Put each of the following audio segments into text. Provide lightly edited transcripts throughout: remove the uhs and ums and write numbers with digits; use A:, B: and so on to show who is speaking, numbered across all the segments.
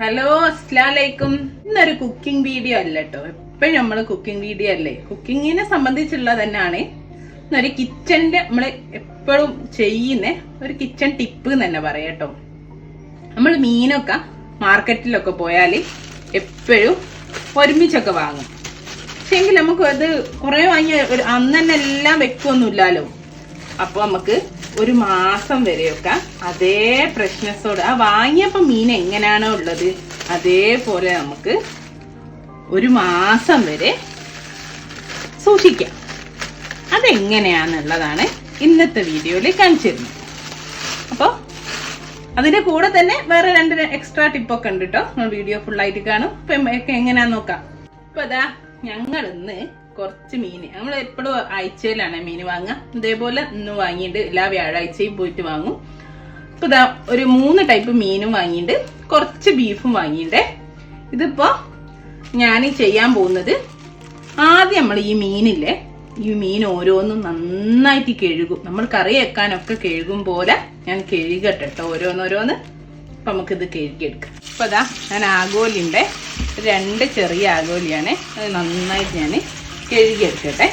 A: Hello, അസ്സലാമലൈക്കും. ഇന്നൊരു cooking video അല്ല കേട്ടോ. എപ്പോഴും നമ്മള് കുക്കിംഗ് വീഡിയോ അല്ലേ, കുക്കിങ്ങിനെ സംബന്ധിച്ചുള്ള തന്നെയാണ്. ഇന്നൊരു കിച്ചന്റെ നമ്മള് എപ്പോഴും ചെയ്യുന്ന ഒരു കിച്ചൺ ടിപ്പ് തന്നെ പറയാം കേട്ടോ. നമ്മൾ മീനൊക്കെ മാർക്കറ്റിലൊക്കെ പോയാല് എപ്പോഴും ഒരുമിച്ചൊക്കെ വാങ്ങും. പക്ഷെങ്കിൽ നമുക്ക് അത് കുറെ വാങ്ങി അന്ന് തന്നെ എല്ലാം വെക്കൊന്നുമില്ലല്ലോ. അപ്പൊ നമുക്ക് ഒരു മാസം വരെയൊക്കെ അതേ ഫ്രഷ്നെസ്സോട് ആ വാങ്ങിയപ്പോ മീൻ എങ്ങനെയാണോ ഉള്ളത് അതേപോലെ നമുക്ക് ഒരു മാസം വരെ സൂക്ഷിക്കാം. അതെങ്ങനെയാന്നുള്ളതാണ് ഇന്നത്തെ വീഡിയോയിൽ കാണിച്ചിരുന്നത്. അപ്പോൾ അതിന്റെ കൂടെ തന്നെ വേറെ 2 എക്സ്ട്രാ ടിപ്പൊക്കെ ഉണ്ട് കേട്ടോ. നമ്മൾ വീഡിയോ ഫുള്ളായിട്ട് കാണും. ഇപ്പം എങ്ങനെയാന്ന് നോക്കാം. ഇപ്പൊ അതാ ഞങ്ങൾ ഇന്ന് കുറച്ച് മീൻ, നമ്മൾ എപ്പോഴും ആഴ്ചയിലാണ് മീൻ വാങ്ങുക. ഇതേപോലെ ഇന്ന് വാങ്ങിയിട്ട് എല്ലാ വ്യാഴാഴ്ചയും പോയിട്ട് വാങ്ങും. ഇപ്പൊ ഇതാ ഒരു 3 ടൈപ്പ് മീനും വാങ്ങിയിട്ട് കുറച്ച് ബീഫും വാങ്ങിയിട്ട് ഇതിപ്പോ ഞാൻ ചെയ്യാൻ പോകുന്നത്, ആദ്യം നമ്മൾ ഈ മീൻ ഓരോന്നും നന്നായിട്ട് കഴുകും. നമ്മൾ കറി വെക്കാനൊക്കെ കഴുകും പോലെ ഞാൻ കഴുകട്ടെ കേട്ടോ ഓരോന്നോരോന്ന്. അപ്പൊ നമുക്കിത് കഴുകിയെടുക്കാം. അപ്പൊ അതാ ഞാൻ ആഗോലിന്റെ 2 ചെറിയ ആഗോലിയാണ്. അത് നന്നായിട്ട് ഞാൻ കഴുകിയെടുക്കട്ടെ.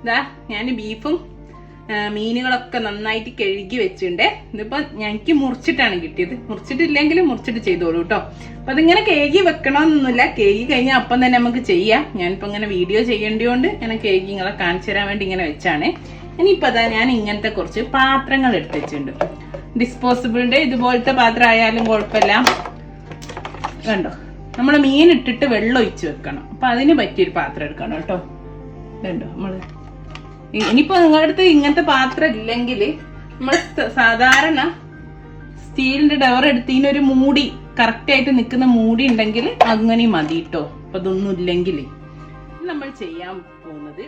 A: ഇതാ ഞാൻ ബീഫും മീനുകളൊക്കെ നന്നായിട്ട് കഴുകി വെച്ചിട്ടുണ്ട്. ഇതിപ്പോ ഞങ്ങൾക്ക് മുറിച്ചിട്ടാണ് കിട്ടിയത്. മുറിച്ചിട്ടില്ലെങ്കിലും മുറിച്ചിട്ട് ചെയ്തോളൂ കേട്ടോ. അപ്പൊ അതിങ്ങനെ കഴുകി വെക്കണമെന്നൊന്നുമില്ല. കഴുകി കഴിഞ്ഞാൽ അപ്പം തന്നെ നമുക്ക് ചെയ്യാം. ഞാനിപ്പോ ഇങ്ങനെ വീഡിയോ ചെയ്യേണ്ടതുകൊണ്ട് ഞാൻ കഴുകി നിങ്ങളെ കാണിച്ചു തരാൻ വേണ്ടി ഇങ്ങനെ വെച്ചാണ്. ഇനിയിപ്പോ അതാ ഞാൻ ഇങ്ങനത്തെ കുറച്ച് പാത്രങ്ങൾ എടുത്ത് വെച്ചിട്ടുണ്ട്. ഡിസ്പോസിബിളിന്റെ ഇതുപോലത്തെ പാത്രം ആയാലും കുഴപ്പമില്ല. കണ്ടോ, നമ്മള് മീൻ ഇട്ടിട്ട് വെള്ളം ഒഴിച്ച് വെക്കണം. അപ്പൊ അതിന് പറ്റിയൊരു പാത്രം എടുക്കണം കേട്ടോ. കണ്ടോ, നമ്മള് ഇനിയിപ്പോ നിങ്ങളുടെ അടുത്ത് ഇങ്ങനത്തെ പാത്രം ഇല്ലെങ്കിൽ നമ്മൾ സാധാരണ സ്റ്റീലിന്റെ ഡവർ എടുത്തതിനൊരു മൂടി, കറക്റ്റ് ആയിട്ട് നിൽക്കുന്ന മൂടി ഉണ്ടെങ്കിൽ അങ്ങനെ മതി കേട്ടോ. അപ്പൊ അതൊന്നും ഇല്ലെങ്കിൽ നമ്മൾ ചെയ്യാൻ പോകുന്നത്,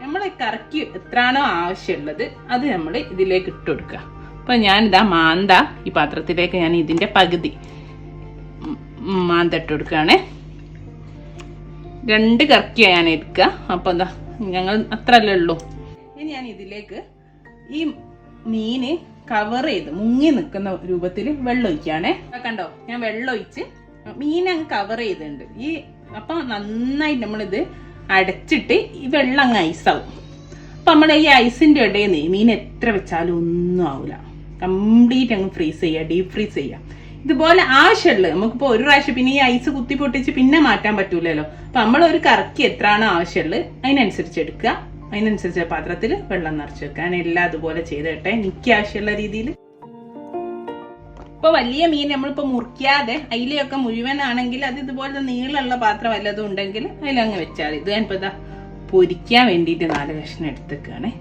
A: നമ്മളെ കറക്കി എത്രയാണോ ആവശ്യമുള്ളത് അത് നമ്മൾ ഇതിലേക്ക് ഇട്ട് കൊടുക്കുക. അപ്പൊ ഞാനിതാ മാന്ത ഈ പാത്രത്തിലേക്ക് ഞാൻ ഇതിന്റെ പകുതി മാന്ത ഇട്ട് കൊടുക്കുകയാണേ. 2 കറക്കിയാ ഞാൻ എടുക്കുക. അപ്പൊ എന്താ ഞങ്ങൾ അത്രല്ലേ ഉള്ളൂ. ഇനി ഞാൻ ഇതിലേക്ക് ഈ മീന് കവർ ചെയ്ത് മുങ്ങി നിൽക്കുന്ന രൂപത്തിൽ വെള്ളം ഒഴിക്കുകയാണേ. കണ്ടോ, ഞാൻ വെള്ളം ഒഴിച്ച് മീൻ അങ്ങ് കവർ ചെയ്തിട്ടുണ്ട്. അപ്പൊ നന്നായിട്ട് നമ്മളിത് അടച്ചിട്ട് ഈ വെള്ളം അങ്ങ് ഐസാവും. അപ്പൊ നമ്മൾ ഈ ഐസിന്റെ ഇടയിൽ നിന്ന് മീൻ എത്ര വെച്ചാലും ഒന്നും ആവില്ല. കംപ്ലീറ്റ് അങ്ങ് ഫ്രീസ് ചെയ്യുക, ഡീപ് ഫ്രീസ് ചെയ്യുക. ഇതുപോലെ ആവശ്യമുള്ളത് നമുക്കിപ്പോ ഒരു പ്രാവശ്യം പിന്നെ ഈ ഐസ് കുത്തി പൊട്ടിച്ച് പിന്നെ മാറ്റാൻ പറ്റൂലല്ലോ. അപ്പൊ നമ്മൾ ഒരു കറക്കി എത്രയാണോ ആവശ്യമുള്ളത് അതിനനുസരിച്ച് എടുക്കുക. അതിനനുസരിച്ച് പാത്രത്തിൽ വെള്ളം നിറച്ച് വെക്കുക. ഞാൻ എല്ലാം അതുപോലെ ചെയ്തിട്ടെ എനിക്ക് ആവശ്യമുള്ള രീതിയിൽ. ഇപ്പൊ വലിയ മീൻ നമ്മളിപ്പോ മുറിക്കാതെ അയിലയൊക്കെ മുഴുവനാണെങ്കിൽ അത് ഇതുപോലത്തെ നീളമുള്ള പാത്രം വല്ലതും ഉണ്ടെങ്കിൽ അതിലങ്ങ് വെച്ചാൽ മതി. ഇത് ഞാനിപ്പോ ഇതാ പൊരിക്കാൻ വേണ്ടിയിട്ട് 4 കഷ്ണം എടുത്തേക്കാണ്.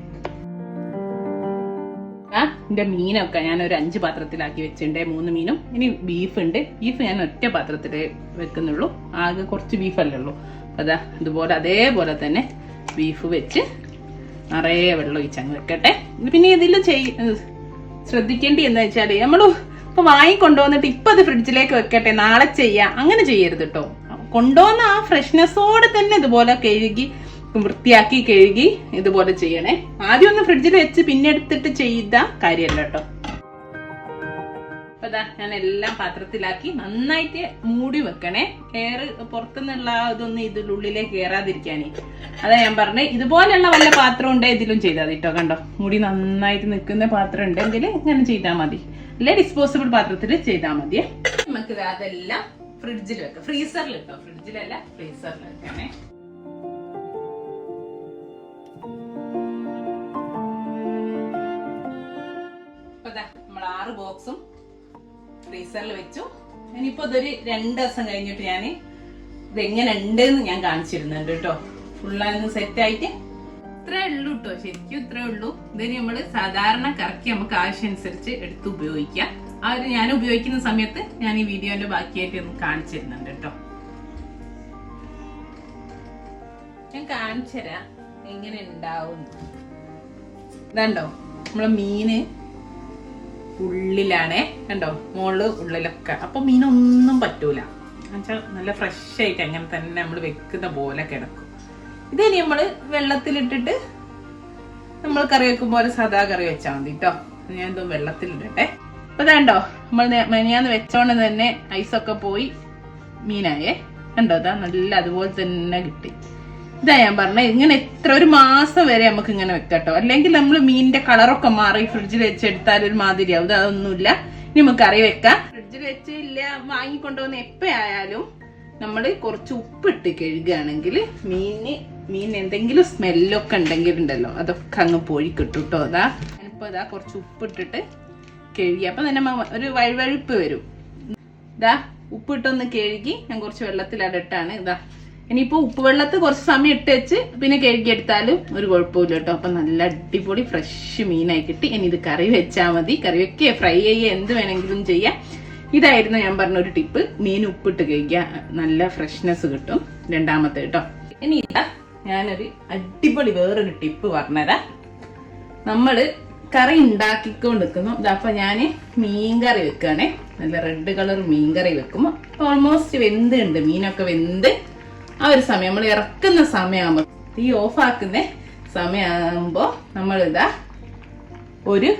A: എന്റെ മീനൊക്കെ ഞാൻ ഒരു 5 പാത്രത്തിലാക്കി വെച്ചിട്ടുണ്ട്, 3 മീനും. ഇനി ബീഫ് ഉണ്ട്. ബീഫ് ഞാൻ ഒറ്റ പാത്രത്തിലേ വെക്കുന്നുള്ളൂ. ആകെ കുറച്ച് ബീഫല്ലേ ഉള്ളൂ. അതാ ഇതുപോലെ അതേപോലെ തന്നെ ബീഫ് വെച്ച് നിറയെ വെള്ളം ഒഴിച്ചങ്ങ് വെക്കട്ടെ. പിന്നെ ഇതിൽ ശ്രദ്ധിക്കേണ്ടി എന്താ വെച്ചാല്, നമ്മള് ഇപ്പൊ വാങ്ങിക്കൊണ്ടുവന്നിട്ട് ഇപ്പൊ അത് ഫ്രിഡ്ജിലേക്ക് വെക്കട്ടെ നാളെ ചെയ്യാം, അങ്ങനെ ചെയ്യരുത് കേട്ടോ. കൊണ്ടുവന്ന ആ ഫ്രഷ്നെസ്സോടെ തന്നെ ഇതുപോലെ കഴുകി വൃത്തിയാക്കി കഴുകി ഇതുപോലെ ചെയ്യണേ. ആദ്യം ഒന്ന് ഫ്രിഡ്ജിൽ വെച്ച് പിന്നെ എടുത്തിട്ട് ചെയ്ത കാര്യമല്ല കേട്ടോ. അപ്പൊ ഇതാ ഞാൻ എല്ലാം പാത്രത്തിലാക്കി നന്നായിട്ട് മൂടി വെക്കണേ. എയർ പുറത്തുനിന്നുള്ള ഇതൊന്നും ഇതിനുള്ളിലേക്ക് കയറാതിരിക്കാനേ. അതാ ഞാൻ പറഞ്ഞേ, ഇതുപോലെയുള്ള വല്ല പാത്രം ഉണ്ടെങ്കിൽ ഇതിലും ചെയ്താൽ മതി കേട്ടോ. കണ്ടോ, മൂടി നന്നായിട്ട് നിൽക്കുന്ന പാത്രം ഉണ്ടെങ്കിൽ ഇങ്ങനെ ചെയ്താൽ മതി. അല്ലെ ഡിസ്പോസിബിൾ പാത്രത്തിൽ ചെയ്താൽ മതി. നമുക്ക് അതെല്ലാം ഫ്രിഡ്ജിൽ വെക്കാം. ഫ്രീസറിൽ കേട്ടോ, ഫ്രിഡ്ജിലല്ല ഫ്രീസറിൽ വെക്കണേ. നമ്മൾ 6 ബോക്സും ഫ്രീസറിൽ വെച്ചു. ഇനിയിപ്പോ ഇതൊരു 2 ദിവസം കഴിഞ്ഞിട്ട് ഞാൻ ഇതെങ്ങനെ ഉണ്ടെന്ന് ഞാൻ കാണിച്ചിരുന്നുണ്ട് കേട്ടോ. ഫുള്ളാന്ന് സെറ്റ് ആയിട്ട് ഇത്രേ ഉള്ളൂ കേട്ടോ. ശരിക്കും ഇത്രേ ഉള്ളൂ. ഇതിന് നമ്മള് സാധാരണ കറക്കി നമുക്ക് ആവശ്യമനുസരിച്ച് എടുത്ത് ഉപയോഗിക്കാം. ഞാൻ ഉപയോഗിക്കുന്ന സമയത്ത് ഞാൻ ഈ വീഡിയോന്റെ ബാക്കിയായിട്ട് ഒന്ന് കാണിച്ചിരുന്നുണ്ട് കേട്ടോ. ഞാൻ കാണിച്ചുതരാം എങ്ങനെ ഉണ്ടാവും. ഇതുണ്ടോ, നമ്മളെ മീന് ഉള്ളിലാണേ. കണ്ടോ, മുകളില് ഉള്ളിലൊക്കെ. അപ്പൊ മീനൊന്നും പറ്റൂല. എന്നുവെച്ചാൽ നല്ല ഫ്രഷ് ആയിട്ട് അങ്ങനെ തന്നെ നമ്മൾ വെക്കുന്ന പോലെ കിടക്കും. ഇതിനി നമ്മൾ വെള്ളത്തിലിട്ടിട്ട് നമ്മൾ കറി വെക്കുമ്പോൾ സാധാ കറി വെച്ചാൽ മതി കേട്ടോ. ഞാൻ എന്തോ വെള്ളത്തിലിടട്ടെ. അപ്പൊ ഇതാണ്ടോ നമ്മൾ മെനിയാന്ന് വെച്ചോണ്ട് തന്നെ ഐസൊക്കെ പോയി മീനായേ. കണ്ടോ ഇതാ നല്ല അതുപോലെ തന്നെ കിട്ടി. ഇതാ ഞാൻ പറഞ്ഞത് ഇങ്ങനെ ഒരു മാസം വരെ നമുക്ക് ഇങ്ങനെ വെക്കാട്ടോ. അല്ലെങ്കിൽ നമ്മൾ മീനിന്റെ കളറൊക്കെ മാറി ഫ്രിഡ്ജിൽ വെച്ചെടുത്താൽ ഒരു മാതിരിയാവും. ഇത് അതൊന്നുമില്ല. ഇനി നമുക്ക് കറി വെക്കാം. ഫ്രിഡ്ജിൽ വെച്ചില്ല വാങ്ങിക്കൊണ്ടുവന്ന് എപ്പോഴായാലും നമ്മൾ കുറച്ച് ഉപ്പിട്ട് കഴുകുകയാണെങ്കിൽ മീൻ എന്തെങ്കിലും സ്മെല്ലൊക്കെ ഉണ്ടെങ്കിൽ ഉണ്ടല്ലോ അതൊക്കെ അങ്ങ് പോയി കിട്ടും കേട്ടോ. അതാ ഞാനിപ്പോ ഇതാ കുറച്ച് ഉപ്പിട്ടിട്ട് കഴുകി. അപ്പൊ തന്നെ ഒരു വഴുവഴുപ്പ് വരും. ഇതാ ഉപ്പിട്ടൊന്ന് കഴുകി ഞാൻ കുറച്ച് വെള്ളത്തിലടട്ടാണ്. ഇതാ ഇനിയിപ്പോ ഉപ്പ് വെള്ളത്തിൽ കുറച്ച് സമയം ഇട്ട് വെച്ച് പിന്നെ കഴുകിയെടുത്താലും ഒരു കുഴപ്പമില്ല കേട്ടോ. അപ്പൊ നല്ല അടിപൊളി ഫ്രഷ് മീനായി കിട്ടി. ഇനി ഇത് കറി വെച്ചാൽ മതി. കറി വെക്കുക, ഫ്രൈ ചെയ്യുക, എന്ത് വേണമെങ്കിലും ചെയ്യാം. ഇതായിരുന്നു ഞാൻ പറഞ്ഞ ഒരു ടിപ്പ്. മീൻ ഉപ്പിട്ട് കഴിക്കുക, നല്ല ഫ്രഷ്നെസ് കിട്ടും. രണ്ടാമത്തെ കേട്ടോ. ഇനി ഇതാ ഞാനൊരു അടിപൊളി വേറൊരു ടിപ്പ് പറഞ്ഞുതരാം. നമ്മള് കറി ഉണ്ടാക്കിക്കൊണ്ടിരിക്കുന്നു. അപ്പൊ ഞാന് മീൻകറി വെക്കുകയാണെ. നല്ല റെഡ് കളർ മീൻകറി വെക്കുമ്പോ ഓൾമോസ്റ്റ് വെന്തുണ്ട്. മീനൊക്കെ വെന്ത് ആ ഒരു സമയം നമ്മൾ ഇറക്കുന്ന സമയമാകുമ്പോ തീ ഓഫ് ആക്കുന്ന സമയമാകുമ്പോ നമ്മളിതാ ഒരു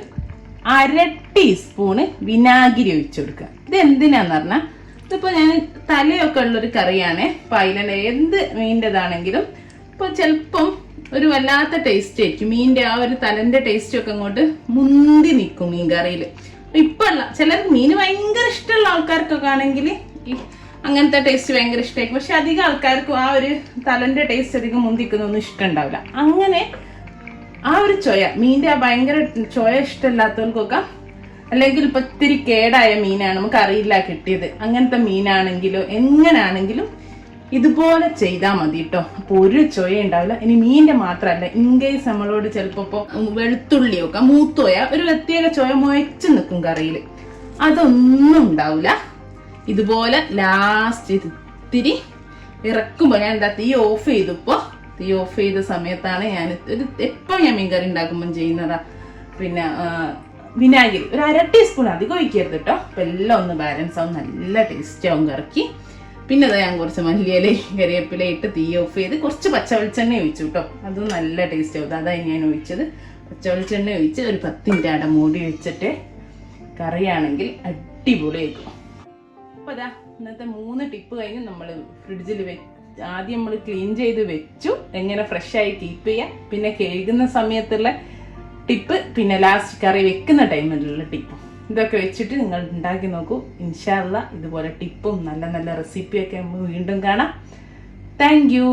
A: 1/2 ടീസ്പൂണ് വിനാഗിരി ഒഴിച്ചു കൊടുക്കുക. ഇത് എന്തിനാന്ന് പറഞ്ഞാൽ ഇതിപ്പോ ഞാൻ തലയൊക്കെ ഉള്ളൊരു കറിയാണ്. ഇപ്പൊ അതിലെ എന്ത് മീൻ്റെതാണെങ്കിലും ഇപ്പൊ ചിലപ്പം ഒരു വല്ലാത്ത ടേസ്റ്റ് ആയിരിക്കും. മീനിന്റെ ആ ഒരു തലന്റെ ടേസ്റ്റ് ഒക്കെ അങ്ങോട്ട് മുന്തി നിൽക്കും മീൻ കറിയിൽ. ഇപ്പൊ അല്ല, ചിലർക്ക് മീൻ ഭയങ്കര ഇഷ്ടമുള്ള ആൾക്കാർക്കൊക്കെ ആണെങ്കിൽ അങ്ങനത്തെ ടേസ്റ്റ് ഭയങ്കര ഇഷ്ടമായിരിക്കും. പക്ഷെ അധികം ആൾക്കാർക്കും ആ ഒരു തലന്റെ ടേസ്റ്റ് അധികം മുന്തിക്കുന്നൊന്നും ഇഷ്ടമുണ്ടാവില്ല. അങ്ങനെ ആ ഒരു ചൊയ, മീനിന്റെ ആ ഭയങ്കര ചൊയ ഇഷ്ടമില്ലാത്തവർക്കൊക്കെ, അല്ലെങ്കിൽ ഇപ്പൊ ഇത്തിരി കേടായ മീനാണ്, നമുക്ക് അറിയില്ല കിട്ടിയത്, അങ്ങനത്തെ മീനാണെങ്കിലോ എങ്ങനാണെങ്കിലും ഇതുപോലെ ചെയ്താൽ മതി കേട്ടോ. അപ്പൊ ഒരു ചൊയ ഉണ്ടാവില്ല. ഇനി മീനിന്റെ മാത്രമല്ല, ഇൻകേസ് നമ്മളോട് ചിലപ്പോ വെളുത്തുള്ളിയൊക്കെ മൂത്തോയ ഒരു പ്രത്യേക ചൊയ മുയച്ചു നിൽക്കും കറിയിൽ, അതൊന്നും ഉണ്ടാവില്ല. ഇതുപോലെ ലാസ്റ്റ് ഇത്തിരി ഇറക്കുമ്പോ ഞാൻ എന്താ തീ ഓഫ് ചെയ്തപ്പോ, തീ ഓഫ് ചെയ്ത സമയത്താണ് ഞാൻ എപ്പോ ഞാൻ മീൻകറി ഉണ്ടാക്കുമ്പോൾ ചെയ്യുന്നതാ. പിന്നെ വിനാഗിരി ഒരു 1/2 ടീസ്പൂൺ അധികം ഒഴിക്കരുത് കേട്ടോ. അപ്പൊ എല്ലാം ഒന്ന് ബാലൻസ് ആവും, നല്ല ടേസ്റ്റ് ആവും കറിക്ക്. പിന്നെ അത് ഞാൻ കുറച്ച് മല്ലിയില കറിവേപ്പില ഇട്ട് തീ ഓഫ് ചെയ്ത് കുറച്ച് പച്ച വെളിച്ചെണ്ണ ഒഴിച്ചു കേട്ടോ. അതും നല്ല ടേസ്റ്റ് ആവും. അതായി ഞാൻ ഒഴിച്ചത്. പച്ച വെളിച്ചെണ്ണ ഒഴിച്ച് ഒരു 10 മിനിറ്റ് അട മൂടി വെച്ചിട്ട് കറിയാണെങ്കിൽ അടിപൊളിയായിരിക്കും. അപ്പൊ അതാ ഇന്നത്തെ 3 ടിപ്പ് കഴിഞ്ഞ് നമ്മൾ ഫ്രിഡ്ജിൽ ആദ്യം നമ്മൾ ക്ലീൻ ചെയ്ത് വെച്ചു, എങ്ങനെ ഫ്രഷ് ആയി കീപ്പ് ചെയ്യാം, പിന്നെ കഴുകുന്ന സമയത്തുള്ള ടിപ്പ്, പിന്നെ ലാസ്റ്റ് കറി വെക്കുന്ന ടൈമിലുള്ള ടിപ്പും. ഇതൊക്കെ വെച്ചിട്ട് നിങ്ങൾ ഉണ്ടാക്കി നോക്കൂ. ഇൻഷാ അല്ലാഹ് ഇതുപോലെ ടിപ്പും നല്ല നല്ല റെസിപ്പിയൊക്കെ നമുക്ക് വീണ്ടും കാണാം. Thank you.